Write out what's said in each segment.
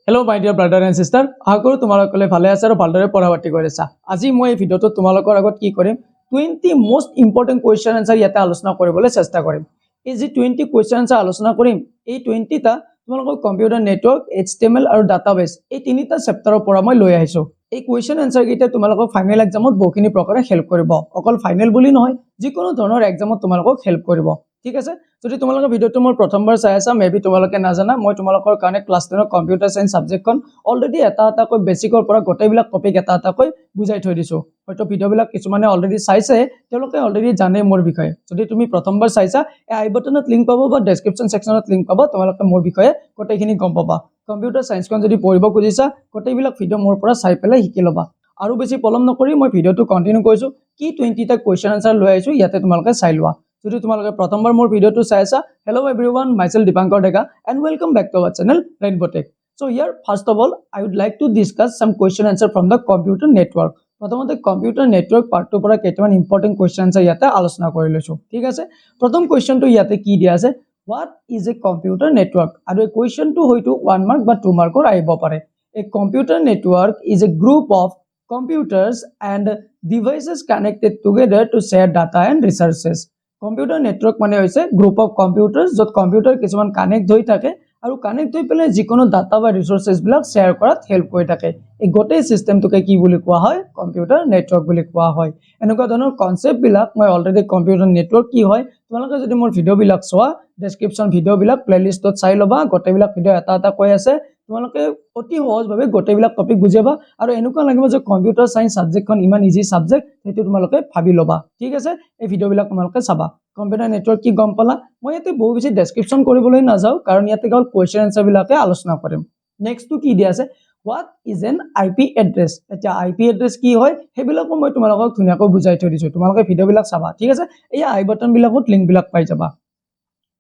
Hello my dear brother and sister, আশা কৰো তোমালোকে ভালে আছা আৰু ভালদৰে পঢ়া-পাতি কৰি আছা। আজি মই এই ভিডিওটো তোমালোকৰ আগত কি কৰিম 20 মোস্ট ইম্পৰ্টেন্ট কোৱেশ্চন আনসাৰ ইয়াতে আলোচনা কৰিবলৈ চেষ্টা কৰিম। এই যে 20 কোৱেশ্চন আনসাৰ আলোচনা কৰিম, এই 20 টা তোমালোকৰ কম্পিউটাৰ নেটৱৰ্ক, HTML আৰু ডাটাবেস এই তিনিটা চেপ্টাৰৰ পৰা মই লৈ আহিছো। এই কোৱেশ্চন আনসাৰ কেইটা তোমালোকৰ ফাইনেল এক্সামত বহুখিনি প্ৰকাৰে হেল্প কৰিব। অকল ফাইনেল বুলি নহয়, যিকোনো ধৰণৰ এক্সামত তোমালোকক হেল্প কৰিব। ঠিক আছে, যদি তোমালোকে ভিডিওটো মোৰ প্ৰথমবাৰ চাই আছা, মেবি তোমালোকে নাজানা মই তোমালোকৰ কাৰণে ক্লাছ 10 কম্পিউটাৰ সায়েন্স সাবজেক্টখন অলৰেডি এটা কৈ বেসিকৰ পৰা গোটেইবিলাক টপিক এটা কৈ বুজাই থৈ দিছো। হয়তো ভিডিওবিলাক কিছুমানে অলৰেডি চাইছে, তেওঁলোকে অলৰেডি জানে মোৰ বিষয়ে। যদি তুমি প্ৰথমবাৰ চাইছা, এই আই বাটনত লিংক পাবা বা ডেসক্ৰিপচন সেকশনত লিংক পাবা, তোমালোকে মোৰ বিষয়ে গোটেইখিনি গম পাবা। কম্পিউটাৰ সায়েন্সখন যদি পঢ়িব খুজিছা, গোটেইবিলাক ভিডিও মোৰ পৰা চাই পেলাই শিকি লবা। আৰু বেছি পলম নকৰি মই ভিডিওটো কন্টিনিউ কৰিছো, কি 20 টা কোৱেশ্চন আনসাৰ লৈ আহিছো ইয়াতে তোমালোকে চাই লোৱা। যদি তোমালোকে প্ৰথমবাৰ মোৰ ভিডিওটো চাই আছা, hello everyone, myself Dipankar Dega and welcome back to our channel Rainbow Tech. So here first of all I would like to discuss some question answer from the computer network. প্ৰথমতে কম্পিউটাৰ নেটৱৰ্ক পাৰ্টৰ পৰা কেইটামান important question answer ইয়াতে আলোচনা কৰি লৈছো। ঠিক আছে, প্ৰথম কোৱেশ্চনটো ইয়াতে কি দিয়া আছে, what is a computer network? আৰু এই কোৱেশ্চনটো হয়তো 1 মাৰ্ক বা 2 মাৰ্কৰ আহিব পাৰে। A computer network is a group of computers and devices connected together to share data and resources. Computer network মানে হৈছে গ্ৰুপ অফ কম্পিউটাৰ্স যত কম্পিউটাৰ কিছুমান কানেক্ট হৈ থাকে আৰু কানেক্ট হৈ পেলাই যিকোনো ডাটা বা ৰিসোৰ্সেস বিলাক শেয়াৰ কৰাত হেল্প কৰি থাকে। এই গোটেই সিস্টেমটোকে কি বুলি কোৱা হয়, কম্পিউটাৰ নেটৱৰ্ক বুলি কোৱা হয়। এনেকুৱা ধৰণৰ কনসেপ্ট বিলাক মই অলৰেডি কম্পিউটাৰ নেটৱৰ্ক কি হয় তোমালোকে যদি মোৰ ভিডিও বিলাক চোৱা, ডেসক্ৰিপচন ভিডিও বিলাক প্লেলিষ্টত চাই লবা, গোটেইবিলাক ভিডিও এটা কৈ আছে, তোমালোকে অতি সহজভাৱে গোটেইবিলাক টপিক বুজিবা আৰু এনেকুৱা লাগিব যে কম্পিউটাৰ সায়েন্স সাবজেক্টখন ইমান ইজি সাবজেক্ট, সেইটো তোমালোকে ভাবি লবা। ঠিক আছে, এই ভিডিওবিলাক তোমালোকে চাবা। কম্পিউটাৰ নেটৱৰ্ক কি গম পালা, মই ইয়াতে বহু বেছি ডেসক্ৰিপচন কৰিবলৈ নাযাও কাৰণ ইয়াতে কেৱল কোৱেশ্চন আনসাৰ বিলাকে আলোচনা কৰিম। নেক্সট কি দিয়া আছে, what is an IP address? এটা IP address কি হয় হেবিলাকো মই তোমালোকক ধুনিয়াকৈ বুজাই থৈ দিছো, তোমালোকে ভিডিওবিলাক চাবা। ঠিক আছে, এই আই বাটন বিলাকত লিংক বিলাক পাই যাবা।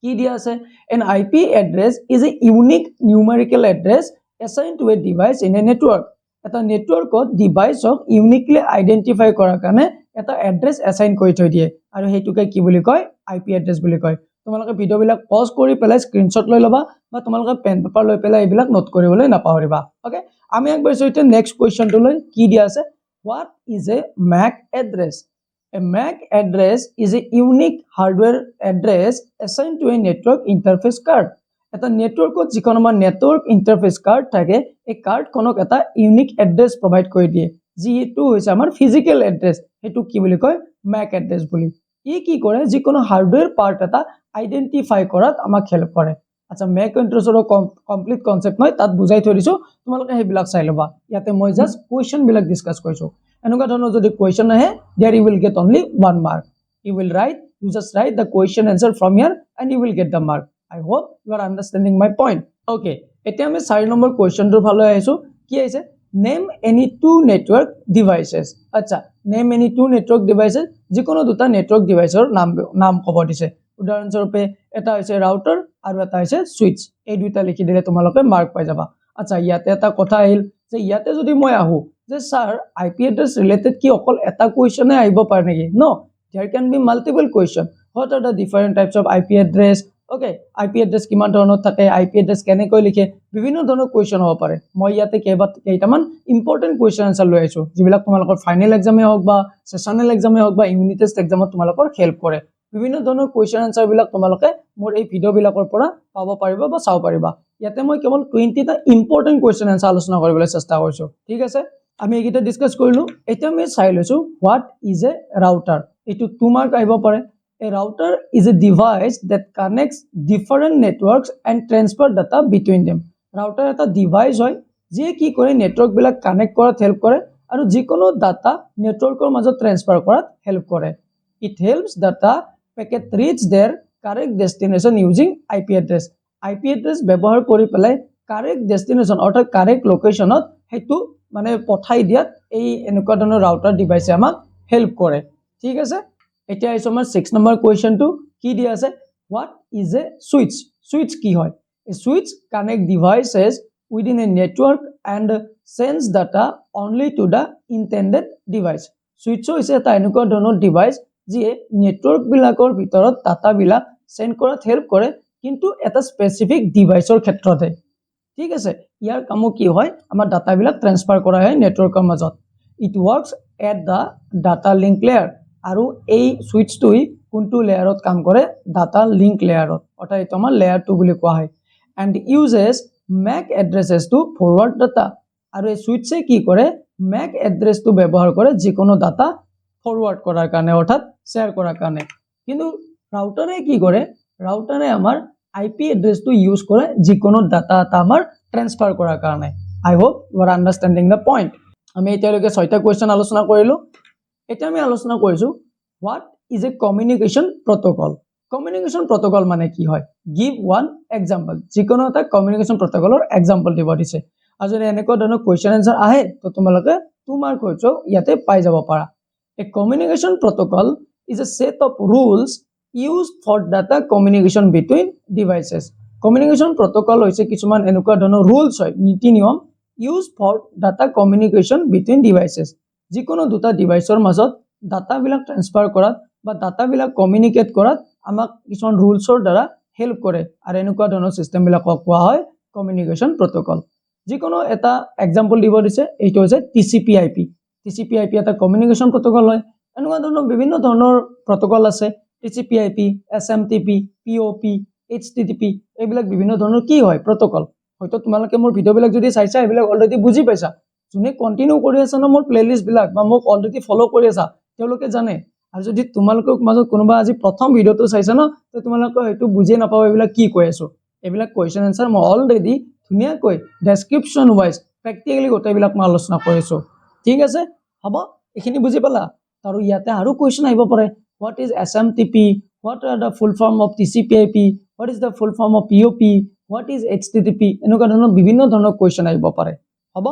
কি দিয়া আছে, an IP address is a unique numerical address assigned to a device in a network. এটা নেটৱৰ্কত ডিভাইসক ইউনিকলি আইডেন্টিফাই কৰাৰ কাৰণে এটা এড্ৰেছ এসাইন কৰি থৈ দিয়ে আৰু হেতুকে কি বুলি কয়, আইপি এড্ৰেছ বুলি কয়। তোমালোকে ভিডিওবিলাক পজ কৰি পেলাই স্ক্ৰিনশ্বট লৈ লবা বা তোমালোকে পেন পেপাৰ লৈ পেলাই এইবিলাক নোট কৰিবলৈ নাপাহৰিবা। ওকে, আমি একবাৰ সৈতে নেক্সট কোৱেশ্চনটো লৈ কি দিয়া আছে, what is a MAC address? A MAC address is a unique hardware address assigned to a network interface card. এটা নেটৱৰ্কত যিখন আমাৰ নেটৱৰ্ক ইন্টাৰফেস কাৰ্ড থাকে, এই কাৰ্ডখনক এটা ইউনিক এড্ৰেছ প্ৰভাইড কৰি দিয়ে, যিটো হৈছে আমাৰ ফিজিক্যাল এড্ৰেছ। হেতু কি বুলি কয়, MAC এড্ৰেছ বুলি। ই কি কৰে, যিকোনো হাৰ্ডৱেৰ পাৰ্ট এটা আইডেন্টিফাই কৰাত আমাক হেল্প কৰে। আচ্ছা, MAC এড্ৰেছৰ কমপ্লিট কনসেপ্ট মই তাত বুজাই থৈ দিছো, তোমালোকে সেইবিলাক চাই লবা। ইয়াতে মই জাস্ট কোৱেশ্চন বিলাক ডিসকাস কৰিছো। এনেকুৱা ধৰণৰ যদি কোৱেশ্চন আহে, there you will get only 1 mark. You just write the question answer from here and you will get the mark. I hope you are understanding my point. Okay, এতিয়া আমি 4 number কোৱেশ্চনটোৰ ফালে আহিছো। কি আহিছে, name any two network devices. আচ্ছা, name any two network devices, যিকোনো দুটা network ডিভাইসৰ নাম ক'ব দিছে। উদাহৰণস্বৰূপে এটা হৈছে ৰাউটাৰ আৰু এটা হৈছে সুইচ। এই দুটা লিখি দিলে তোমালোকে মাৰ্ক পাই যাবা। আচ্ছা, ইয়াতে এটা কথা আহিল যে ইয়াতে যদি মই আহো যে স্যাৰ আইপি এড্ৰেছ ৰিলেটেড কি অকল এটা কোৱেশ্চনে আহিব পাৰে নেকি? নো, there can be multiple question. What are the different types of IP address? Okay, IP address কিমান ধৰণৰ থাকে, IP address কেনেকৈ লিখে, বিভিন্ন ধৰণৰ কোৱেশ্চন হ'ব পাৰে। মই ইয়াতে কেইটামান ইম্পৰ্টেন্ট কোৱেশ্চন আনসাৰ লৈ আহিছো, যিবিলাক তোমালোকৰ ফাইনেল এক্সামে হওক বা সেশনাল এক্সামে হওক বা ইউনিট টেষ্ট এক্সামত তোমালোকৰ হেল্প কৰে। বিভিন্ন ধৰণৰ কোৱেশ্চন আনসাৰ বিলাক তোমালোকে মোৰ এই ভিডিও বিলাকৰ পৰা পাব পাৰিবা বা চাব পাৰিবা। ইয়াতে মই কেৱল 20 টা ইম্পৰ্টেন্ট কোৱেশ্চন আনসাৰ আলোচনা কৰিবলৈ চেষ্টা কৰিছো। ঠিক আছে, আমি এইকেইটা ডিসকাস কৰিলো। এতিয়া আমি চাই লৈছো what is a router. এইটো 2 মাৰ্ক আহিব পাৰে। A router is a device that connects different networks and transfer data between them. Router এটা ডিভাইস হয় যিয়ে কি কৰে, নেটৱৰ্ক বিলাক কানেক্ট কৰাত হেল্প কৰে আৰু যিকোনো ডাটা নেটৱৰ্কৰ মাজত ট্ৰান্সফাৰ কৰাত হেল্প কৰে। It helps data packet reach their correct destination using IP address. IP address ব্যৱহাৰ কৰি পেলাই correct destination অৰ্থাৎ correct locationত হেতু মানে পঠাই দিয়াত এই এনেকুৱা ধৰণৰ ৰাউটাৰ ডিভাইসে আমাক হেল্প কৰে। ঠিক আছে, এতিয়া আহিছো আমাৰ 6 নম্বৰ কোৱেশ্চনটো। কি দিয়া আছে, what is a switch? Switch কি হয়? A switch connect devices within a network and sends data only to the intended device. Switch হৈছে এটা এনেকুৱা ধৰণৰ ডিভাইস যিয়ে নেটৱৰ্ক বিলাকৰ ভিতৰত ডাটা বিলাক সেন্ড কৰাত হেল্প কৰে, কিন্তু এটা স্পেসিফিক ডিভাইসৰ ক্ষেত্ৰতে। ঠিক আছে, ইয়াৰ কামো কি হয় আমাৰ ডাটাবিলাক ট্ৰান্সফাৰ কৰা হয় নেটৱৰ্কৰ মাজত it works at the data link layer আৰু এই সুইচটোই কোনটো লেয়াৰত কাম কৰে ডাটা লিংক লেয়াৰত অৰ্থাৎ এইটো আমাৰ লেয়াৰ 2 বুলি কোৱা হয় and uses MAC addresses to forward data আৰু এই সুইচে কি কৰে MAC এড্ৰেছটো ব্যৱহাৰ কৰে যিকোনো ডাটা ফৰৱাৰ্ড কৰাৰ কাৰণে অৰ্থাৎ শ্বেয়াৰ কৰাৰ কাৰণে কিন্তু ৰাউটাৰে কি কৰে ৰাউটাৰে আমাৰ IP এড্ৰেছটো ইউজ কৰে যিকোনো ডাটা এটা আমাৰ ট্ৰান্সফাৰ কৰাৰ কাৰণে I hope you are understanding the point আমি এতিয়ালৈকে 6টা কোৱেশ্চন আলোচনা কৰিলো এতিয়া আমি আলোচনা কৰিছো what is a communication protocol communication protocol মানে কি হয় গিভ ওৱান এক্সাম্পল যিকোনো এটা কমিউনিকেশ্যন প্ৰটোকলৰ এক্সাম্পল দিব দিছে আৰু যদি এনেকুৱা ধৰণৰ কোৱেশ্চন আনসাৰ আহে তো তোমালোকে 2 মাৰ্ক হয়তো ইয়াতে পাই যাব পাৰা a communication protocol is a set of rules used for data communication between devices communication protocol hoise কিছুমান এনেকুৱা ধৰণৰ rules হয় নীতি নিয়ম used for data communication between devices যিকোনো দুটা ডিভাইসৰ মাজত ডাটা বিলাক ট্ৰান্সফাৰ কৰাত বা ডাটা বিলাক কমিউনিকেট কৰাত আমাক কিছুমান ৰুলছৰ দ্বাৰা হেল্প কৰে আৰু এনেকুৱা ধৰণৰ সিস্টেম বিলাক কোৱা হয় কমিউনিকেশ্যন প্ৰটোকল যিকোনো এটা এক্সাম্পল দিব দিছে এইটো হৈছে TCP/IP TCP/IP এটা কমিউনিকেশ্যন প্ৰটোকল হয় এনেকুৱা ধৰণৰ বিভিন্ন ধৰণৰ প্ৰটোকল আছে TCP/IP, SMTP, POP, HTTP এইবিলাক বিভিন্ন ধৰণৰ কি হয় প্ৰটোকল হয়তো তোমালোকে মোৰ ভিডিওবিলাক যদি চাইছা এইবিলাক অলৰেডি বুজি পাইছা যোনে কন্টিনিউ কৰি আছে না মোৰ প্লেলিষ্ট বিলাক বা মোক অলৰেডি ফলো কৰি আছা তেওঁলোকে জানে আৰু যদি তোমালোকৰ মাজত কোনোবা আজি প্ৰথম ভিডিওটো চাইছা না তো তোমালোকে হয়তো বুজি নাপাও এইবিলাক কি কৈ আছো এইবিলাক কোৱেশ্চন আনসাৰ মই অলৰেডি ধুনীয়াকৈ ডেসক্ৰিপচন ওয়াইজ প্ৰ্যাকটিক্যালি গোটেইবিলাক মই আলোচনা কৰিছো ঠিক আছে হ'ব এখিনি বুজি পালা আৰু ইয়াতে আৰু কোৱেশ্চন আহিব পাৰে what is SMTP what are the full form of TCP/IP what is the full form of POP what is HTTP এনেকুৱা ধৰণৰ বিভিন্ন ধৰণৰ কোৱেশ্চন আহিব পাৰে হ'ব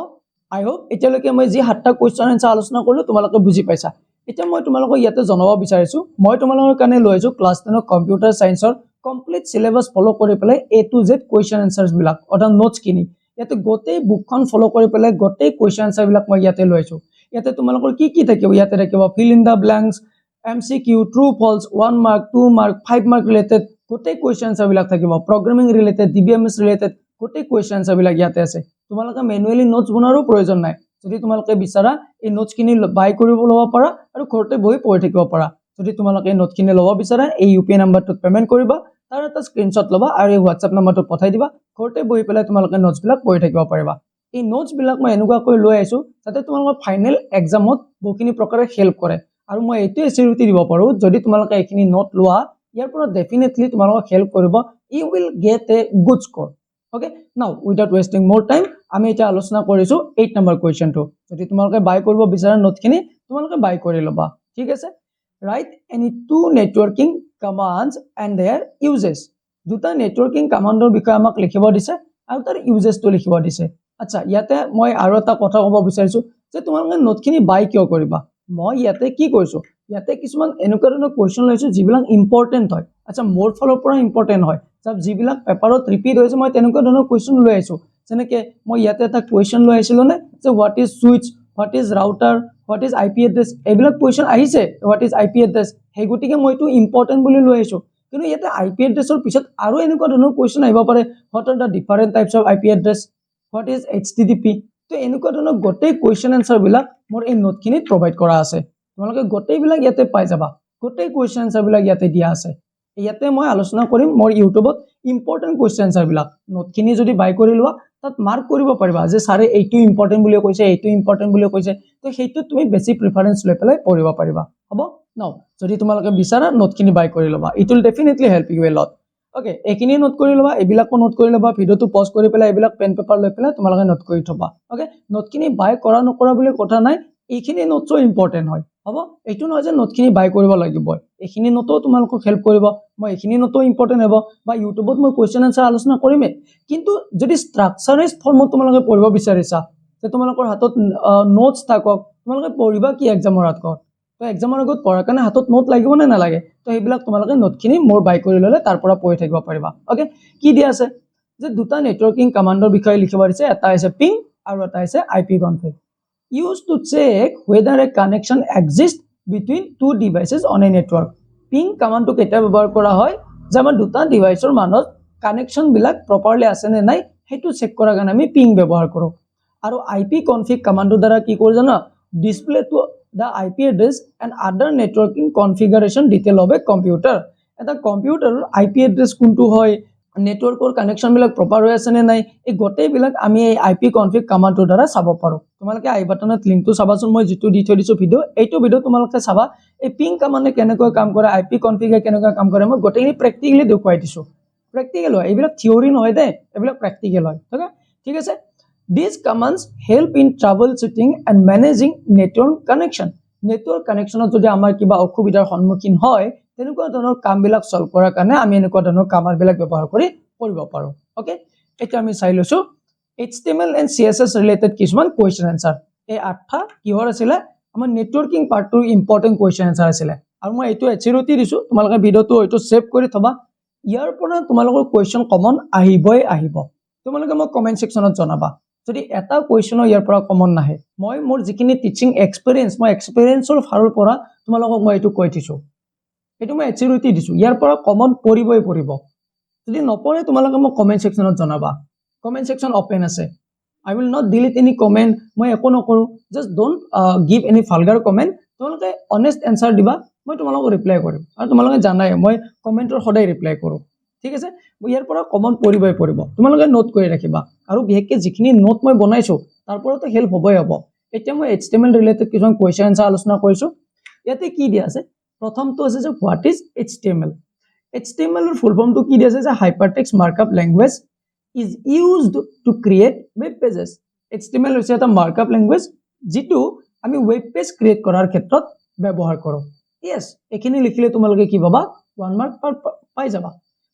আই হোপ এতিয়ালৈকে মই যি 7টা কোৱেশ্চন আনসাৰ আলোচনা কৰিলো তোমালোকে বুজি পাইছা এতিয়া মই তোমালোকক ইয়াতে জনাব বিচাৰিছো মই তোমালোকৰ কাৰণে লৈছো ক্লাছ 10 কম্পিউটাৰ সায়েন্সৰ কমপ্লিট সিলেবাস ফলো কৰি পেলাই A to Z কোৱেশ্চন আনসাৰস বিলাক অৰ্থাৎ নোটছ কিনি ইয়াতে গোটেই বুকখন ফলো কৰি পেলাই গোটেই কোৱেশ্চন আনসাৰ বিলাক মই ইয়াতে লৈছো ইয়াতে তোমালোকৰ কি থাকিব ইয়াতে থাকিব fill in the blanks MCQ true false 1 mark 2 mark 5 mark related গোটেই কোৱেশ্চন আনসাৰ বিলাক থাকিব প্ৰগ্ৰামিং ৰিলেটেড DBMS ৰিলেটেড গোটেই কোৱেশ্চন আনসাৰ বিলাক ইয়াতে আছে তোমালোকে ম্যানুয়ালি নোটছ বনোৱাৰো প্ৰয়োজন নাই যদি তোমালোকে বিচাৰা এই নোটছ কিনি বাই কৰিব লব পাৰা আৰু ঘৰতে বহি পঢ়ি থাকিব পাৰা যদি তোমালোকে নোটছ কিনি লব বিচাৰা এই UPI নম্বৰটোত পেমেন্ট কৰিবা তাৰ এটা স্ক্ৰিনশ্বট লবা আৰু এই WhatsApp নম্বৰটো পঠাই দিবা ঘৰতে বহি পেলাই তোমালোকে নোটছ বিলাক পঢ়ি থাকিব পাৰিবা এই নোটছ বিলাক মই এনেকুৱা কৰি লৈ আইছো যাতে তোমালোকৰ ফাইনেল এক্সামত বহুখিনি প্ৰকাৰে হেল্প কৰে আৰু মই এইটো এচিউৰিটি দিব পাৰো যদি তোমালোকে এখিনি নোট লোৱা ইয়াৰ পৰা ডেফিনেটলি তোমালোকক হেল্প কৰিব you will get a good score okay now without wasting more time আমি এটা আলোচনা কৰিছো 8 নম্বৰ কোৱেশ্চনটো যদি তোমালোকে বাই কৰিব বিচাৰা নোটখিনি তোমালোকে বাই কৰি লবা ঠিক আছে right any two networking commands and their uses দুটা নেটৱৰ্কিং কমান্ডৰ বিষয়ে আমাক লিখিব দিছে আৰু তাৰ ইউজেসটো লিখিব দিছে আচ্ছা ইয়াতে মই আৰু এটা কথা ক'ব বিচাৰিছো যে তোমালোকে নোটখিনি বাই কিয় কৰিবা মই ইয়াতে কি কৈছো ইয়াতে কিছুমান এনেকুৱা ধৰণৰ কোৱেশ্চন লৈছো যিবিলাক ইম্পৰ্টেন্ট হয় আচ্ছা মোৰ ফালৰ পৰা ইম্পৰ্টেন্ট হয় সব যিবিলাক পেপাৰত ৰিপিট হৈছে মই তেনেকুৱা ধৰণৰ কোৱেশ্চন লৈ আইছো যেনেকৈ মই ইয়াতে এটা কোৱেশ্চন লৈ আইছিলো নে যে what is switch what is router what is IP address এইবিলাক কোৱেশ্চন আহিছে হোৱাট ইজ IP এড্ৰেছ সেই গতিকে মই এইটো ইম্পৰ্টেন্ট বুলি লৈ আইছো কিন্তু ইয়াতে IP এড্ৰেছৰ পিছত আৰু এনেকুৱা ধৰণৰ কোৱেশ্চন আহিব পাৰে what are the different types of IP address what is HTTP তো এনেকুৱা ধৰণৰ গোটেই কোৱেশ্চন আনসাৰ বিলাক মোৰ এই নোটখিনিত প্ৰভাইড কৰা আছে তোমালোকে গোটেই বিলাক ইয়াতে পাই যাবা গোটেই কোৱেশ্চন আনসাৰ বিলাক ইয়াতে দিয়া আছে ইয়াতে মই আলোচনা কৰিম মোৰ ইউটিউবত ইম্পৰ্টেন্ট কোৱেশ্চন আনসাৰ বিলাক নোটখিনি যদি বাই কৰি লোৱা তাত মাৰ্ক কৰিব পাৰিবা যে সাৰে এইটো ইম্পৰ্টেন্ট বুলি কৈছে এইটো ইম্পৰ্টেন্ট বুলি কৈছে তো সেইটো তুমি বেছি প্ৰিফাৰেন্স লৈ পেলাই পঢ়িব পাৰিবা হ'ব নাও যদি তোমালোকে বিচাৰা নোটখিনি বাই কৰি লবা it will definitely help you a lot okay এখিনি নোট কৰি লবা এবিলাকো নোট কৰি লবা ভিডিওটো পজ কৰি পেলাই এবিলাক পেন পেপাৰ লৈ পেলাই তোমালোকে নোট কৰি থবা ওকে নোটখিনি বাই কৰা নকৰা বুলি কথা নাই এইখিনি নোটছো ইম্পৰ্টেন্ট হয় হ'ব এইটো নহয় যে নোটখিনি বাই কৰিব লাগিব এইখিনি নোটও তোমালোকক হেল্প কৰিব মই এইখিনি নোটও ইম্পৰ্টেন্ট হ'ব বা ইউটিউবত মই কোৱেশ্চন আনসাৰ আলোচনা কৰিমে কিন্তু যদি ষ্ট্ৰাকচাৰাইজ ফৰ্মত তোমালোকে পঢ়িব বিচাৰিছা যে তোমালোকৰ হাতত নোটছ থাকক তোমালোকে পঢ়িবা কি এক্সামৰ আগত তো এক্সামৰ আগত পঢ়াৰ কাৰণে হাতত নোট লাগিব নে নালাগে তো এইবিলাক তোমালোকে নোটখিনি মোৰ বাই কৰি ললে তাৰ পৰা পঢ়ি থাকিব পাৰিবা ওকে কি দিয়া আছে যে দুটা নেটৱৰ্কিং কমান্ডৰ বিষয়ে লিখিব দিছে এটা আছে পিং আৰু এটা আছে IP config used to check whether a connection exists between two devices on a network ping command to কেতিয়া ব্যৱহাৰ কৰা হয় যে আমাৰ দুটা ডিভাইসৰ মাজত কানেকশন বিলাক প্ৰপাৰলি আছে নে নাই সেইটো চেক কৰাৰ কাৰণে আমি পিং ব্যৱহাৰ কৰোঁ আৰু আইপি কনফিগ কমাণ্ডৰ দ্বাৰা কি কৰোঁ জানা display to the IP address and other networking configuration detail of a computer এটা কম্পিউটাৰৰ IP address কোনটো হয় নেটৱৰ্কৰ কানেকশন বিলাক প্ৰপাৰ হৈ আছে নে নাই এই গোটেই বিলাক আমি এই IP config কমাণ্ডৰ দ্বাৰা চাব পাৰো তোমালোকে আই বাটনত লিংকটো চাবাচোন মই যেটো দি থৈ দিছো ভিডিও এইটো ভিডিও তোমালোকে চাবা এই পিং কমাণ্ডে কেনেকৈ কাম কৰে IP config কেনেকৈ কাম কৰে মই গোটেইখিনি প্ৰ্যাকটিক্যালি দেখুৱাই দিছো প্ৰ্যাকটিক্যাল হয় এইবিলাক থিওৰি নহয় দে এইবিলাক প্ৰ্যাকটিক্যাল হয় ঠিক আছে These commands help in troubleshooting and managing network connection. Network connection যদি আমাৰ কিবা অসুবিধাৰ সন্মুখীন হয় তেনেকুৱা ধৰণৰ কামবিলাক সলভ কৰাৰ কাৰণে আমি এনেকুৱা ধৰণৰ কামাৰবিলাক ব্যৱহাৰ কৰিব পাৰো ওকে এতিয়া আমি চাই লৈছো HTML and CSS related কিছুমান question answer এই আঠটা কিহৰ আছিল আমাৰ নেটৱৰ্কিং পাৰ্টৰ ইম্পৰ্টেন্ট question answer আছিল আৰু মই এইটো এচিৰতি দিছো তোমালোকে ভিডিওটো হয়তো সেভ কৰি থবা ইয়াৰ পৰা তোমালোকৰ question কমন আহিব তোমালোকে মোক কমেন্ট সেকশনত জনাবা যদি এটা কোৱেশ্চন ইয়াৰ পৰা কমন নাহে মই মোৰ যিখিনি টিচিং এক্সপেৰিয়েন্স মই এক্সপেৰিয়েন্সৰ ফালৰ পৰা তোমালোকক মই এটো কৈ দিছো এটো মই এচিৰতি দিছো ইয়াৰ পৰা কমন পৰিব যদি নপৰে তোমালোকে মোক কমেন্ট সেকশনত জনাবা কমেন্ট সেকশন ওপেন আছে I will not delete any comment মই একো নকৰো just don't give any vulgar comment তোমালোকে honest answer দিবা মই তোমালোকক ৰিপ্লাই কৰিম আৰু তোমালোকে জানাই মই কমেন্টৰ সদায় ৰিপ্লাই কৰো ঠিক আছে ইয়াৰ পৰা কমন পৰিব তোমালোকে নোট কৰি ৰাখিবা আৰু বিশেষকৈ যিখিনি নোট মই বনাইছো তাৰ পৰাটো হেল্প হ'বই হ'ব এতিয়া মই HTML ৰিলেটেড কিছুমান কোৱেশ্চন আনসাৰ আলোচনা কৰিছো ইয়াতে কি দিয়া আছে প্ৰথমটো আছে যে হোৱাট ইজ HTML HTML ৰ ফুল ফৰ্মটো কি দিয়া আছে যে hypertext markup language is used to create web pages HTML হৈছে এটা মাৰ্কআপ ল্যাঙ্গুৱেজ যেটো আমি ওয়েব পেজ ক্ৰিয়েট কৰাৰ ক্ষেত্ৰত ব্যৱহাৰ কৰো yes এখিনি লিখিলে তোমালোকে কি পাবা 1 মাৰ্ক পাই যাবা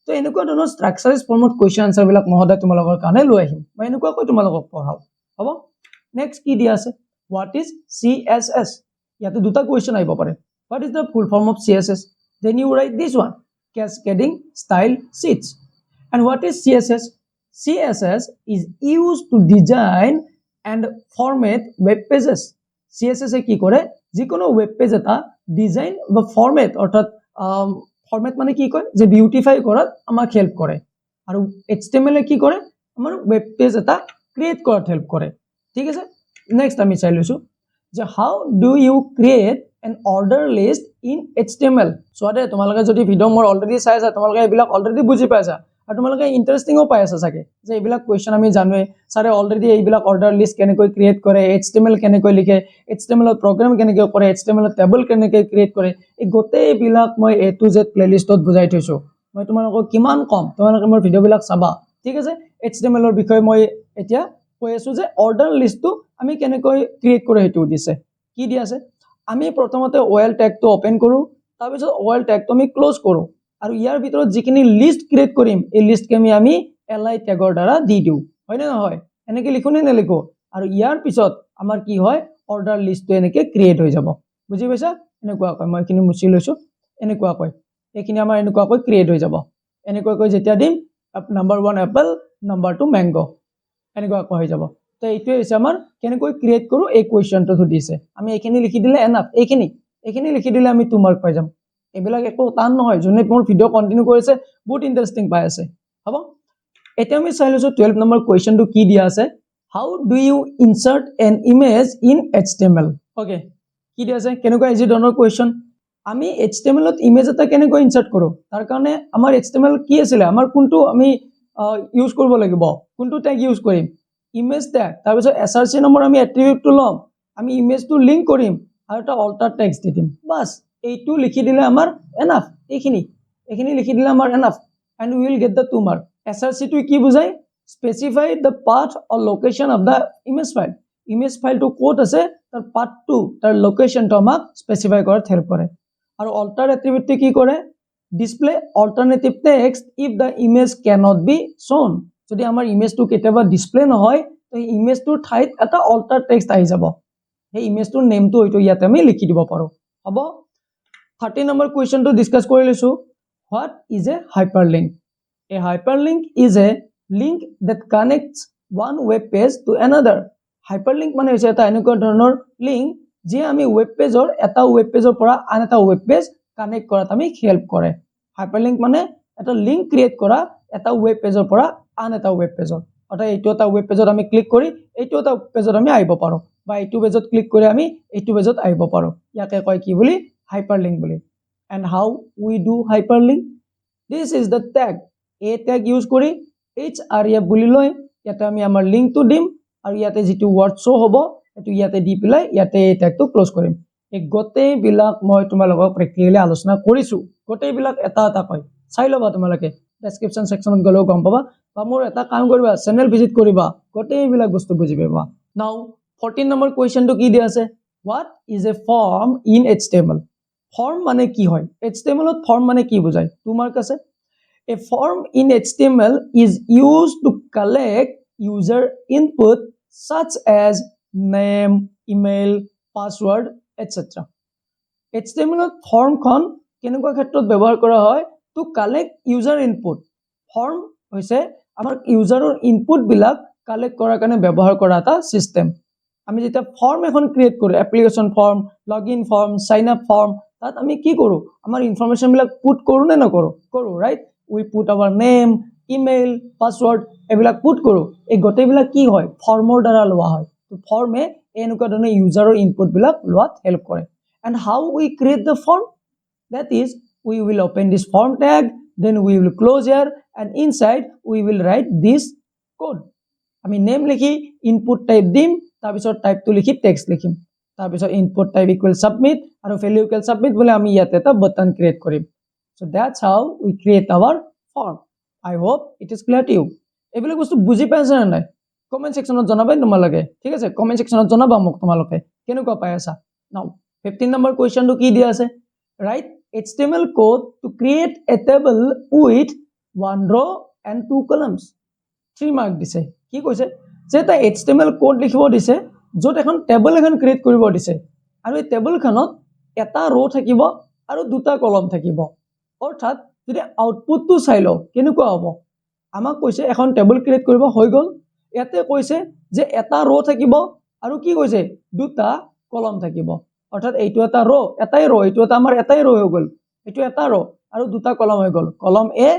তো এনেকুৱা ধৰণৰ ষ্ট্ৰাকচাৰছ ফৰ্মত কোৱেশ্চন আনসাৰ বিলাক মহদায় তোমালোকৰ কাৰণে লৈ আহিম মই এনেকুৱা কৈ তোমালোকক পঢ়াও হ'ব নেক্সট কি দিয়া আছে what is CSS ইয়াতে দুটা কোৱেশ্চন আহিব পাৰে what is the full form of CSS then you write this one cascading style sheets and what is CSS is used to design and format web pages CSS এ কি কৰে যিকোনো web page এটা design বা format অৰ্থাৎ format মানে কি কয় যে বিউটিফাই কৰাত আমাক হেল্প কৰে আৰু HTML এ কি কৰে আমাৰ ওয়েব পেজ এটা ক্ৰিয়েট কৰাত হেল্প কৰে ঠিক আছে নেক্সট আমি চাই লৈছো যে how do you create an order list in HTML সোৱাদে তোমালোকে যদি ভিডিও মোৰ অলৰেডি চাইছা তোমালোকে এইবিলাক অলৰেডি বুজি পাইছা আৰু তোমালোকে ইন্টাৰেষ্টিংও পাই আছা চাগে যে এইবিলাক কোৱেশ্চন আমি জানোৱে সাৰে অলৰেডি এইবিলাক অৰ্ডাৰ লিষ্ট কেনেকৈ ক্ৰিয়েট কৰে HTML কেনেকৈ লিখে HTML ত প্ৰগ্ৰাম কেনেকৈ কৰে HTML ত টেবল কেনেকৈ ক্ৰিয়েট কৰে এই গোটেই বিলাক মই A to Z প্লেলিষ্টত বুজাই থৈছো মই তোমালোকক কিমান কম তোমালোকে মোৰ ভিডিওবিলাক চাবা ঠিক আছে HTML ৰ বিষয়ে মই এতিয়া কৈ আছো যে অৰ্ডাৰ লিষ্টটো আমি কেনেকৈ ক্ৰিয়েট কৰে হেতু দিছে কি দি আছে আমি প্ৰথমতে OL ট্যাগটো ওপেন কৰো তাৰ পিছত OL ট্যাগটো আমি ক্লোজ কৰো আৰু ইয়াৰ ভিতৰত যিখিনি লিষ্ট ক্ৰিয়েট কৰিম এই লিষ্টকে আমি li ট্যাগৰ দ্বাৰা দি দিও হয় না নহয় এনেকৈ লিখো নে নেলিখো আৰু ইয়াৰ পিছত আমাৰ কি হয় অৰ্ডাৰ লিষ্টটো এনেকৈ ক্ৰিয়েট হৈ যাব বুজি পাইছা এনেকুৱা কয় মই এখিনি মুছি লৈছো এনেকুৱা কয় এখিনি আমাৰ এনেকুৱা কয় ক্ৰিয়েট হৈ যাব এনেকুৱা কয় যেতিয়া দিম নাম্বাৰ 1 এপল নাম্বাৰ 2 ম্যাঙ্গো এনেকুৱা কয় হৈ যাব তো এইটোৱে হৈছে আমাৰ কেনেকৈ ক্ৰিয়েট কৰো এই কোৱেশ্চনটো দিছে আমি এখিনি লিখি দিলে এনাফ এখিনি লিখি দিলে আমি 2 মাৰ্ক পাই যাম এবিলাক একো টান নহয় যোনে মোৰ ভিডিও কন্টিনিউ কৰিছে বহুত ইন্টাৰেষ্টিং পাই আছে হ'ব এতিয়া আমি চাই লৈছো 12 নম্বৰ কোৱেশ্চনটো কি দিয়া আছে how do you insert an image in HTML okay কি দিয়া আছে কেনেকৈ ইজি ধৰণৰ কোৱেশ্চন আমি HTML ত ইমেজ এটা কেনেকৈ ইনসাৰ্ট কৰো তাৰ কাৰণে আমাৰ HTML কি আছিল আমাৰ কোনটো আমি ইউজ কৰিব লাগিব কোনটো ট্যাগ ইউজ কৰিম ইমেজ ট্যাগ তাৰ পিছত src নম্বৰ আমি এট্ৰিবিউটটো লম আমি ইমেজটো লিংক কৰিম আৰু এটা অল্টাৰ টেক্সট দি দিম বাস এইটো লিখি দিলে আমাৰ এনাফ এখিনি লিখি দিলে আমাৰ enough and we will get the 2 mark src টো কি বুজাই specify the path or location of the image file to ক'ত আছে তাৰ path to তাৰ location টো আমাক specify কৰাত হেল্প কৰে আৰু alter attribute কি কৰে display alternative text if the image cannot be shown যদি আমাৰ ইমেজটো কেতিয়াবা ডিসপ্লে নহয় তো ইমেজটোৰ ঠাইত এটা alter text আহি যাব এই ইমেজটোৰ নেমটো হয়তো ইয়াতে আমি লিখি দিব পাৰো হ'ব 30 নম্বৰ কোৱেশ্চনটো ডিসকাস কৰি লৈছো what is a hyperlink is a link that connects one web page to another hyperlink মানে হৈছে এটা এনেকুৱা ধৰণৰ লিংক যে আমি ওয়েব পেজৰ এটা ওয়েব পেজৰ পৰা আন এটা ওয়েব পেজ কানেক্ট কৰাত আমি হেল্প কৰে hyperlink মানে এটা লিংক ক্ৰিয়েট কৰা এটা ওয়েব পেজৰ পৰা আন এটা ওয়েব পেজৰ অৰ্থাৎ এইটো এটা ৱেব পেজত আমি ক্লিক কৰি এইটো এটা পেজত আমি আহিব পাৰো বা এইটো পেজত ক্লিক কৰি আমি এইটো পেজত আহিব পাৰো ইয়াকে কয় কি বুলি হাইপাৰলিংক বুলি and how we do hyperlink this is the tag a tag use কৰি href বুলি লৈ ইয়াতে আমি আমাৰ লিংকটো দিম আৰু ইয়াতে যেটো word show হ'ব এটো ইয়াতে দি পেলাই ইয়াতে এই tagটো ক্লোজ কৰিম এই গতে বিলাক মই তোমালোকক প্ৰেক্টিকেলি আলোচনা কৰিছো গতে বিলাক এটা এটা কয় চাই লবা তোমালোকে ডেসক্ৰিপচন সেকশনত গলেও গম পাবা বা মোৰ এটা কাম কৰিবা চেনেল ভিজিট কৰিবা গতে বিলাক বস্তু বুজি পাবা নাও 14 নম্বৰ কোৱেশ্চনটো কি দিয়া আছে what is a form in html form মানে কি হয় html ত form মানে কি বুজায় তোমাৰ কাছে a form in html is used to collect user input such as name email password etc html to form খন কেনেকুৱা ক্ষেত্ৰত ব্যৱহাৰ কৰা হয় to collect user input form হৈছে আমাৰ ইউজাৰৰ ইনপুট বিলাক কালেক্ট কৰাৰ কাৰণে ব্যৱহাৰ কৰা এটা সিস্টেম আমি যেটা ফৰ্ম এখন ক্ৰিয়েট কৰো application form login form sign up form তাত আমি কি কৰো আমাৰ ইনফৰমেশন বিলাক পুট কৰো নে নকৰো কৰো right we put our name email password এবিলাক পুট কৰো এই গটেবিলাক কি হয় ফৰ্মৰ দ্বাৰা লোৱা হয় তো ফৰ্মে এনেকুৱা ধৰণে ইউজাৰৰ ইনপুট বিলাক লোৱাত হেল্প কৰে and how we create the form that is we will open this form tag then we will close here and inside we will write this code আমি নেম লিখি ইনপুট টাইপ দিম তাৰপিছত টাইপটো লিখি text লিখিম তাৰপিছত input type equal submit আৰু value equal submit বলে আমি ইয়াতে এটা বাটন ক্ৰিয়েট কৰিম so that's how we create our form I hope it is clear to you এবিলাক বস্তু বুজি পাইছা না নাই কমেন্ট সেকশনত জনাবা তোমালোকে ঠিক আছে কমেন্ট সেকশনত জনাবা মোক তোমালোকে কেনেকুৱা পাই আছা নাও 15 নম্বৰ কোৱেশ্চনটো কি দিয়া আছে write html code to create a table with one row and two columns 3 mark দিছে কি কৈছে যে এটা html কোড লিখিব দিছে যত এখন টেবল এখন ক্ৰিয়েট কৰিব দিছে আৰু এই টেবল খনত এটা ৰো থাকিব আৰু দুটা কলম থাকিব অৰ্থাৎ যদি আউটপুটটো চাই লও কেনেকুৱা হ'ব আমাক কৈছে এখন টেবল ক্ৰিয়েট কৰিব হৈ গল ইয়াতে কৈছে যে এটা ৰো থাকিব আৰু কি কৈছে দুটা কলম থাকিব অৰ্থাৎ এইটো এটা ৰো এটাই ৰো এইটো এটা আমাৰ এটাই ৰো হৈ গল এইটো এটা ৰো আৰু দুটা কলম হৈ গল কলম a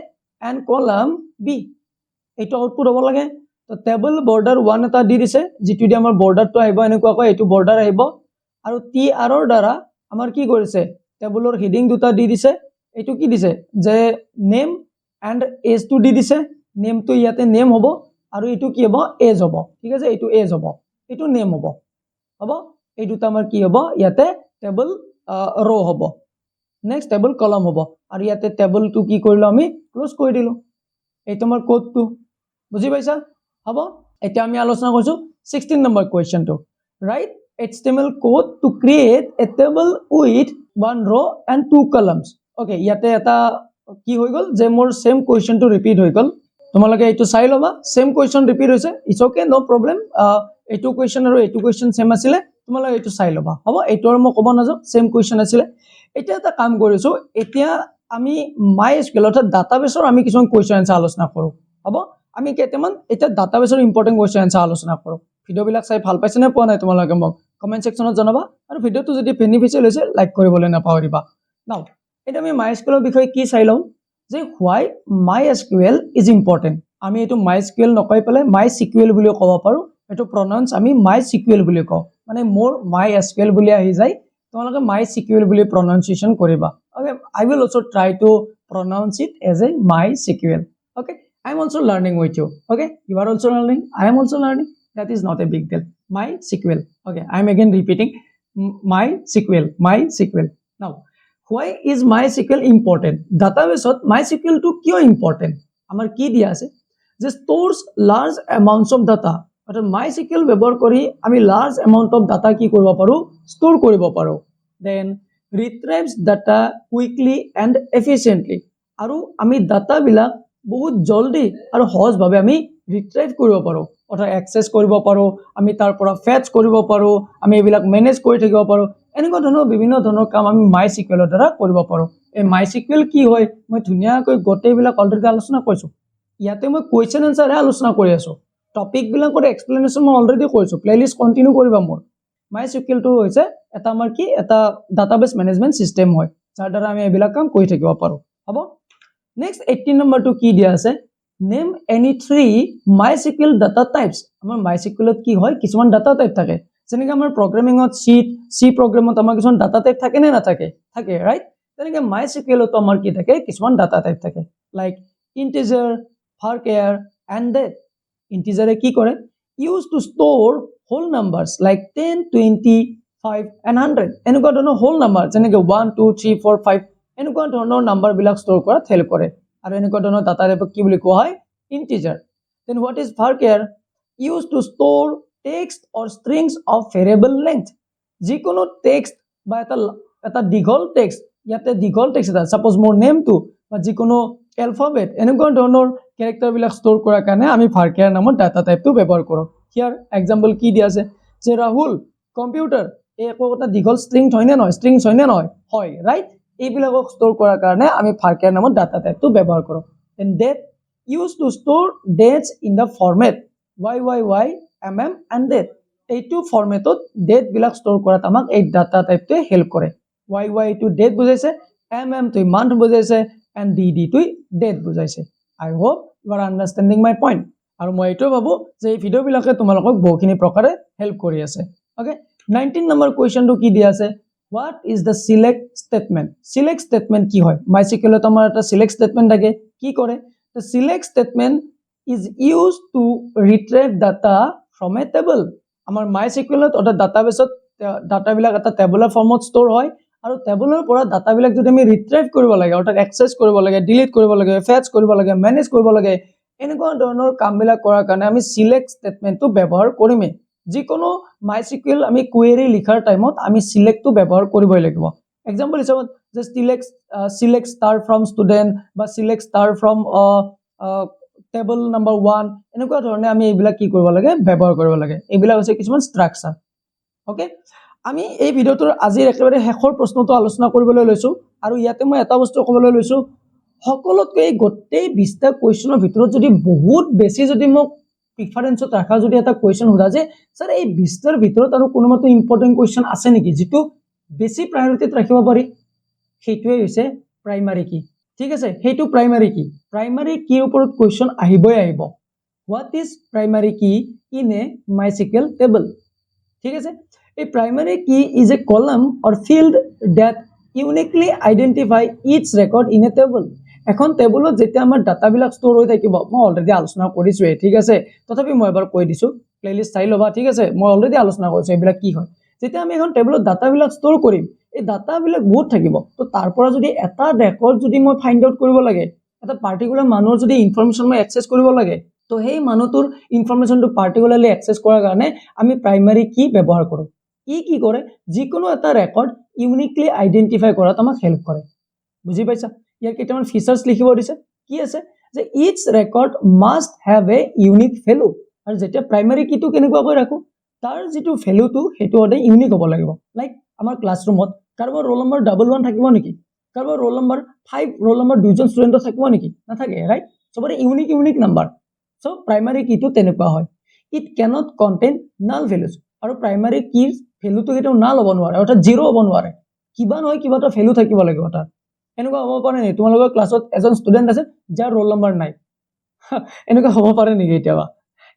and কলম b এইটো আউটপুট হ'ব লাগে তো টেবল বৰ্ডাৰ 1 এটা দি দিছে যেটো দি আমাৰ বৰ্ডাৰটো আহিব এনেকুৱা কয় এইটো বৰ্ডাৰ আহিব আৰু tr ৰ দ্বাৰা আমাৰ কি কৰিছে টেবলৰ হেডিং দুটা দি দিছে এইটো কি দিছে যে নেম এন্ড এজ টু দি দিছে নেমটো ইয়াতে নেম হ'ব আৰু এইটো কি হ'ব এজ হ'ব ঠিক আছে এইটো এজ হ'ব এইটো নেম হ'ব হ'ব এই দুটা আমাৰ কি হ'ব ইয়াতে টেবল ৰো হ'ব নেক্সট টেবল কলম হ'ব আৰু ইয়াতে টেবলটো কি কৰিলো আমি ক্লোজ কৰি দিলো এইটো আমাৰ কোডটো বুজি পাইছা হ'ব এটা আমি আলোচনা কৰিছো 16 number কোৱেশ্চনটো write html code to create a table with one row and two columns okay ইয়াতে এটা কি হৈ গল যে মোৰ সেম কোৱেশ্চনটো ৰিপিট হৈ গল তোমালোকে এইটো চাই লবা সেম কোৱেশ্চন ৰিপিট হৈছে ইটস ওকে নো প্ৰবলেম এইটো কোৱেশ্চন আৰু এইটো কোৱেশ্চন সেম আছিল তোমালোকে এইটো চাই লবা হ'ব এইটোৰ মই ক'ব নাযাও সেম কোৱেশ্চন আছিল এটা এটা কাম কৰিছো এতিয়া আমি MySQL অৰ্থাৎ ডাটাবেছৰ আমি কিছুমান কোৱেশ্চন আনসাৰ আলোচনা কৰো হ'ব আমি কেইটামান এটা ডাটাবেছৰ ইম্পৰ্টেন্ট কোৱেশ্চন আনসাৰ আলোচনা কৰো ভিডিও বিলাক চাই ভাল পাইছে নে পোৱা নাই তোমালোকে মোক কমেন্ট সেকশনত জনাবা আৰু ভিডিওটো যদি বেনিফিচিয়েল হৈছে লাইক কৰিবলৈ নাপাহৰিবা নাও এটা আমি MySQL বিষয়ে কি চাই লওঁ যে why MySQL is important আমি এটো MySQL নকৈ পেলে MySQL বুলি ক'ব পাৰো এটো প্ৰনাউন্স আমি MySQL বুলি কওঁ মানে মোৰ MySQL বুলি আহি যায় তোমালোকে MySQL বুলি pronunciation কৰিবা okay I will also try to pronounce it as a MySQL okay I am also learning with you okay you are also learning I am also learning that is not a big deal MySQL okay I am again repeating MySQL now why is MySQL important database ot MySQL to kyo important amar ki dia ase যে stores large amounts of data অর্থাৎ MySQL ব্যবহার কৰি আমি large amount of data কি কৰিব পাৰো store কৰিব পাৰো then retrieves data quickly and efficiently আৰু আমি data বিলাক বহুত জলদি আৰু সহজ ভাবে আমি ৰিট্ৰাইভ কৰিব পাৰো অৰ্থাৎ এক্সেস কৰিব পাৰো আমি তাৰ পৰা ফেচ কৰিব পাৰো আমি এবিলাক মেনেজ কৰি থাকিব পাৰো এনেকুৱা ধৰণৰ বিভিন্ন ধৰণৰ কাম আমি MySQL ৰ দ্বাৰা কৰিব পাৰো এই MySQL কি হয় মই ধুনিয়াকৈ গোটেইবিলাক অলৰেডি আলোচনা কৰিছো ইয়াতে মই কোৱেশ্চন আনসাৰ আলোচনা কৰি আছো টপিক বিলাকৰ এক্সপ্লেনেশন মই অলৰেডি কৰিছো প্লেলিষ্ট কন্টিনিউ কৰিবা মোৰ MySQL টো হৈছে এটা আমাৰ কি এটা ডাটাবেস ম্যানেজমেন্ট সিস্টেম হয় যাৰ দ্বাৰা আমি এবিলাক কাম কৰি থাকিব পাৰো হ'ব নেক্সট 18 নম্বৰ টো কি দিয়া আছে name any 3 MySQL data types আমাৰ MySQLত কি হয় কিছুমান ডাটা টাইপ থাকে যেনেকৈ আমাৰ প্ৰগ্ৰামিঙত সি প্ৰগ্ৰামত আমাৰ কিছুমান ডাটা টাইপ থাকে নে নাথাকে থাকে ৰাইট তেনেকৈ MySQLত আমাৰ কি থাকে কিছুমান ডাটা টাইপ থাকে like integer varchar and date ইন্টিজাৰে কি কৰে used to store whole numbers like 10 20 5 and 100 এনেকুৱা ধৰণৰ whole number যেনেকৈ 1 2 3 4 5 এনেকুৱা ধৰণৰ নাম্বাৰ বিলাক ষ্ট'ৰ কৰাত হেল্প কৰে আৰু এনেকুৱা ধৰণৰ ডাটা টাইপক কি বুলি কোৱা হয় integer then what is varchar used to store text or strings of variable length যিকোনো টেক্সট বা এটা দীঘল টেক্সট ইয়াতে দীঘল টেক্সট এটা সাপোজ মোৰ নেমটো বা যিকোনো এলফাবেট এনেকুৱা ধৰণৰ ক্যাৰেক্টাৰ বিলাক ষ্ট'ৰ কৰাৰ কাৰণে আমি varchar নামৰ ডাটা টাইপটো ব্যৱহাৰ কৰোঁ হিয়াৰ এক্সাম্পল কি দিয়া আছে যে ৰাহুল কম্পিউটাৰ এই একটা দীঘল স্ট্ৰিং হয় নে নহয় স্ট্ৰিংছ হয় নে নহয় হয় ৰাইট এইবিলাকক ষ্ট'ৰ কৰাৰ কাৰণে আমি varchar নামৰ ডাটা টাইপটো ব্যৱহাৰ কৰোঁ and date used to store dates in the format YYY MM and date এইটো ফৰমেটত ডেট বিলাক ষ্ট'ৰ কৰাত আমাক এই ডাটা টাইপটোৱে হেল্প কৰে YY টো ডেট বুজাইছে MM টো মান্থ বুজাইছে and DD টো ডেট বুজাইছে I hope you are understanding my point আৰু মই এইটো ভাবো যে এই ভিডিও বিলাকে তোমালোকক বহুখিনি প্ৰকাৰে হেল্প কৰি আছে ওকে 19 নম্বৰ কোৱেশ্চনটো কি দিয়া আছে what is the select statement কি হয় MySQL ত আমাৰ এটা select statement থাকে কি কৰে the select statement is used to retrieve data from a table আমাৰ MySQL ত এটা ডাটাবেছত ডাটা বিলাক এটা টেবুলাৰ ফৰ্মত ষ্ট'ৰ হয় আৰু টেবুলাৰ পৰা ডাটা বিলাক যদি আমি ৰিট্ৰাইভ কৰিব লাগে অৰ্থাৎ এক্সেছ কৰিব লাগে ডিলিট কৰিব লাগে ফেচ কৰিব লাগে মেনেজ কৰিব লাগে এনেকুৱা ধৰণৰ কামবিলাক কৰাৰ কাৰণে আমি select statementটো ব্যৱহাৰ কৰিমেই যিকোনো MySQL আমি কুৱেৰি লিখাৰ টাইমত আমি select টো ব্যৱহাৰ কৰিবই লাগিব এক্সাম্পল হিচাপত যে select star from student বা select star from table number 1 এনেকুৱা ধৰণে আমি এইবিলাক কি কৰিব লাগে ব্যৱহাৰ কৰিব লাগে এইবিলাক হৈছে কিছুমান ষ্ট্ৰাকচাৰ ওকে আমি এই ভিডিওটোৰ আজিৰ একেবাৰে শেষৰ প্ৰশ্নটো আলোচনা কৰিবলৈ লৈছো আৰু ইয়াতে মই এটা বস্তু ক'বলৈ লৈছো সকলোতকৈ গোটেই 20টা কোৱেশ্চনৰ ভিতৰত যদি বহুত বেছি যদি মোক প্ৰিফাৰেন্সত ৰাখা যদি এটা কোৱেশ্চন সোধা যে স্যাৰ এই 20টাৰ ভিতৰত আৰু কোনোবাটো ইম্পৰ্টেন্ট কোৱেশ্চন আছে নেকি যেটো বেছি প্ৰায়োৰিটিত ৰাখিব পাৰি সেইটোৱে হৈছে প্ৰাইমাৰী কি ঠিক আছে হেইটো প্ৰাইমাৰী কি ওপৰত কোৱেশ্চন আহিবই আহিব what is primary key in a MySQL table ঠিক আছে a primary key is a column or field that uniquely identify each record in a table এখন টেবুলত যেতিয়া আমাৰ ডাটা বিলাক ষ্ট'ৰ হৈ থাকিব মই অলৰেডি আলোচনা কৰিছো ঠিক আছে তথাপি মই এবাৰ কৈ দিছো প্লেলিষ্ট চাই লবা ঠিক আছে মই অলৰেডি আলোচনা কৰিছো এইবিলাক কি হয় যেতিয়া আমি এখন টেবুলত ডাটা বিলাক ষ্ট'ৰ কৰিম এই ডাটা বিলাক বহুত থাকিব তো তাৰ পৰা যদি এটা ৰেকৰ্ড যদি মই ফাইন্ড আউট কৰিব লাগে এটা পাৰ্টিকুলাৰ মানুহৰ যদি ইনফৰমেশন মই এক্সেছ কৰিব লাগে তো সেই মানুহটোৰ ইনফৰমেশনটো পাৰ্টিকুলাৰলি এক্সেছ কৰাৰ কাৰণে আমি প্ৰাইমাৰী কি ব্যৱহাৰ কৰো কি কৰে যিকোনো এটা ৰেকৰ্ড ইউনিকলি আইডেন্টিফাই কৰাত আমাক হেল্প কৰে বুজি পাইছা ইয়াৰ কেইটামান ফিচাৰ্স লিখিব দিছে কি আছে যে each record must have a unique value আৰু যেতিয়া প্ৰাইমাৰী কিটো কেনেকুৱাকৈ ৰাখো তাৰ যেটো ভ্যালুটো হেতু অদে ইউনিক হ'ব লাগিব লাইক আমাৰ ক্লাছৰুমত কাৰোবাৰ ৰোল নম্বৰ 11 থাকিব নেকি কাৰোবাৰ ৰোল নম্বৰ 5 ৰোল নম্বৰ দুজন ষ্টুডেন্ট থাকিব নেকি নাথাকে ৰাইট সবৰে ইউনিক নাম্বাৰ সো প্ৰাইমাৰী কিটো তেনেকুৱা হয় ইট ক্যানট কন্টেইন নাল ভ্যালুজ আৰু প্ৰাইমাৰী কিৰ ভ্যালুটো কেটো নাল হ'ব নোৱাৰে অৰ্থাৎ জিৰো হ'ব নোৱাৰে কিবা নহয় কিবা এটা ভ্যালু থাকিব লাগিব তাৰ এনেকুৱা হ'ব পাৰে নে তোমালোকৰ ক্লাছত এজন ষ্টুডেন্ট আছে যাৰ ৰোল নম্বৰ নাই এনেকুৱা হ'ব পাৰে নেকি এতিয়াবা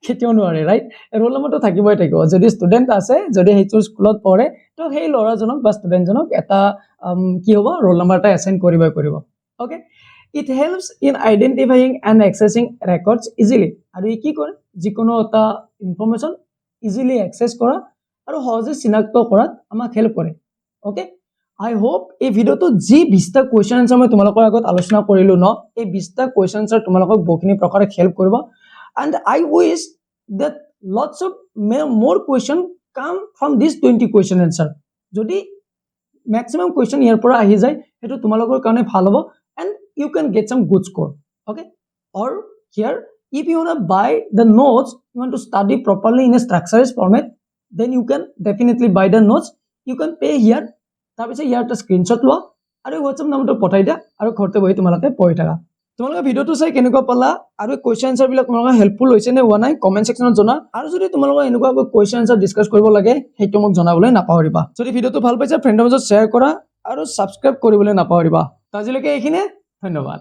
কেতিয়াও নোৱাৰে ৰাইট ৰোল নম্বৰটো থাকিবই থাকিব যদি ষ্টুডেন্ট আছে যদি হেইটো স্কুলত পঢ়ে তো সেই ল'ৰাজনক বা ষ্টুডেন্টজনক এটা কি হ'ব ৰোল নম্বৰ এটা এছাইন কৰিব okay it helps in identifying and accessing records easily আৰু ই কি কৰে যিকোনো এটা ইনফৰমেশন ইজিলি এক্সেছ কৰা আৰু সহজে চিনাক্ত কৰাত আমাক হেল্প কৰে ওকে I hope এই ভিডিওটো যি 20টা কোৱেশ্চন আনসাৰ মই তোমালোকৰ আগত আলোচনা কৰিলো ন এই 20টা কোৱেশ্চন আনসাৰ তোমালোকক বহুখিনি প্ৰকাৰে হেল্প কৰিব and I wish that lots of more question come from this 20 question answer যদি maximum question ইয়াৰ পৰা আহি যায় হেতু তোমালোকৰ কাৰণে ভাল হ'ব and you can get some good score okay or here if you want to buy the notes you want to study properly in a structured format then you can definitely buy the notes you can pay here তাৰপিছত ইয়াৰটা screenshot লোৱা আৰু WhatsApp নম্বৰটো পঠাই দিয়া আৰু ঘৰতে বহি তোমালোকে পঢ়ি থাকা তোমালোকে ভিডিওটো চাই কেনেকুৱা পালা আৰু কোৱেশ্চন আনসাৰ বিলাক তোমালোকৰ হেল্পফুল হৈছে নে হোৱা নাই কমেন্ট সেকশনত জনা আৰু যদি তোমালোকৰ এনেকুৱা কোৱেশ্চন আনসাৰ ডিসকাস কৰিব লাগে হেতু মোক জনাবলৈ নাপাহৰিবা যদি ভিডিওটো ভাল পাইছা ফ্ৰেণ্ডৰ মাজত শ্বেয়াৰ কৰা আৰু সাবস্ক্ৰাইব কৰিবলৈ নাপাহৰিবা আজিলৈকে এইখিনিয়ে ধন্যবাদ